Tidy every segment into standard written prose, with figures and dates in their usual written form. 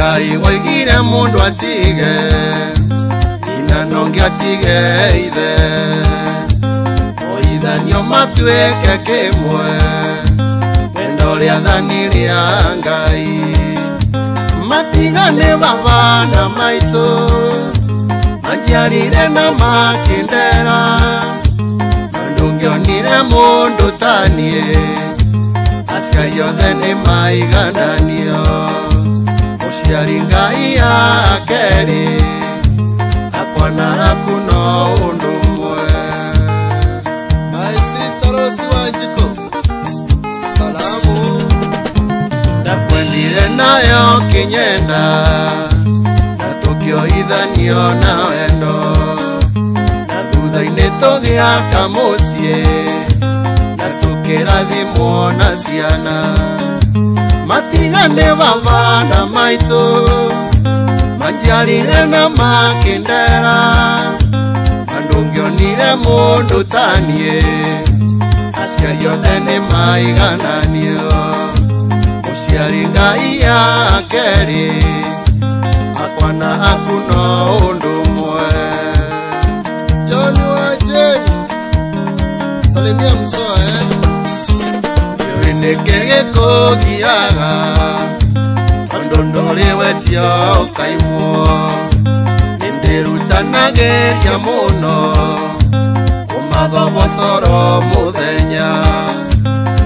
Ngai waigire mundu atige ina nongi atige ithe oithanio matuike kimwe wendo ria thani ria Ngai matigane babana maitu manjiarire na makindera ndungionire mundu tanie aciari othe ni maigananio muciari Ngai akeri akwana akuno undu mwe. My sister Rosi Wanjiko salamu ndakwendire nayo kinyenda na tukio ithanio na wendo na thutha-ini tugia kamucie na tukirathimwo na ciana matigane babana maitu manjiarire na makindera ndungionire mundu tanie aciari othe ni maigananio muciari Ngai akeri akwana akuno undu mwe. John Wajeni salimia msoa Neke kogiaga Tondondole wetia okaimo Nindirutanageria muno Kumatho bosoro muthenya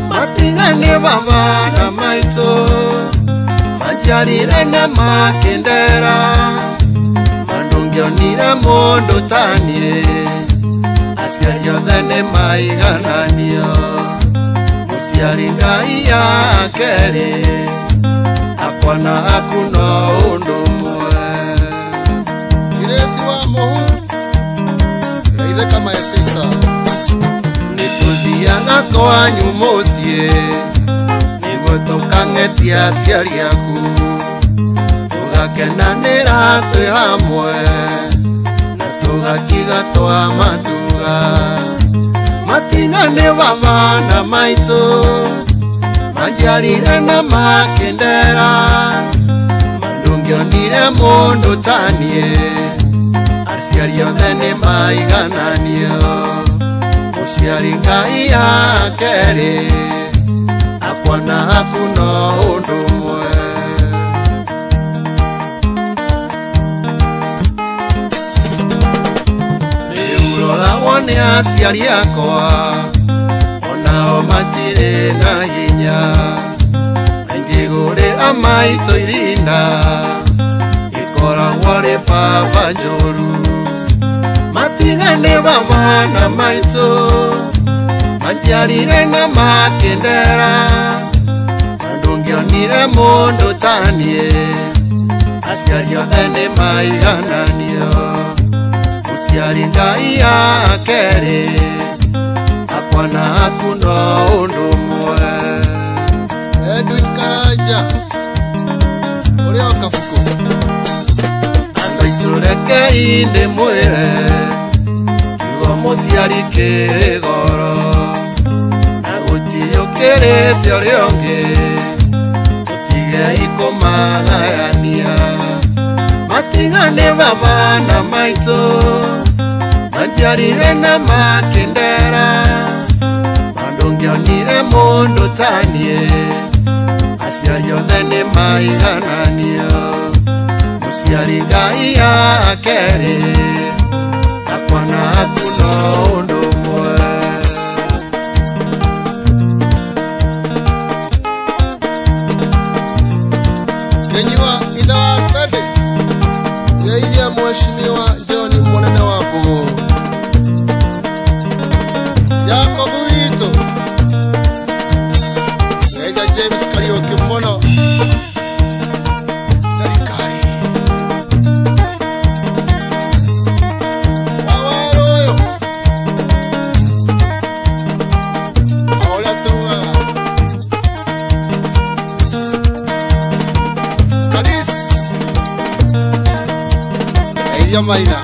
Matigane babana maitu Manjiarire na makindera Mandungionire mundu tanie Aciari othe ni maigananio muciari Ngai akeri akwana akuno undu mwe. Iresi wa muhu reithe kama esisa nituthiaga kwanyu mucie niguo tukangetia aciari aku tugakenanira twi hamwe na tugatiga twa matuga matigane babana maitu manjiarire na makindera mandungionire mundu tanie aciari othe ni maigananio muciari Ngai akeri akwana akuno undu mwe. Niurora wone aciari akwa onao matire na hinya ngigurira maitu irinda ikoragwo ri baba njuru matigane babana maitu manjiarire na makindera ndungionire mundu tanie aciari othe ni maigananio muciari Ngai akeri akwana akuno undu mwe. Edwin Karaja uri okafuko andoitureke inde mwire igo muciari kigoro agutio kirete orionge tutige ikomagania matigane babana maitu manjiarire na makindera mandungionire mundu tanie aciari othe ni maigananio muciari Ngai akeri akwana akuno undu mwe. Kenyiwa idawa kade ya mheshimiwa John mwanene wako Jacob Wito Meja James Kariuki mmono serikali Wawaroyo Aula tuwa Kadis Elia Maina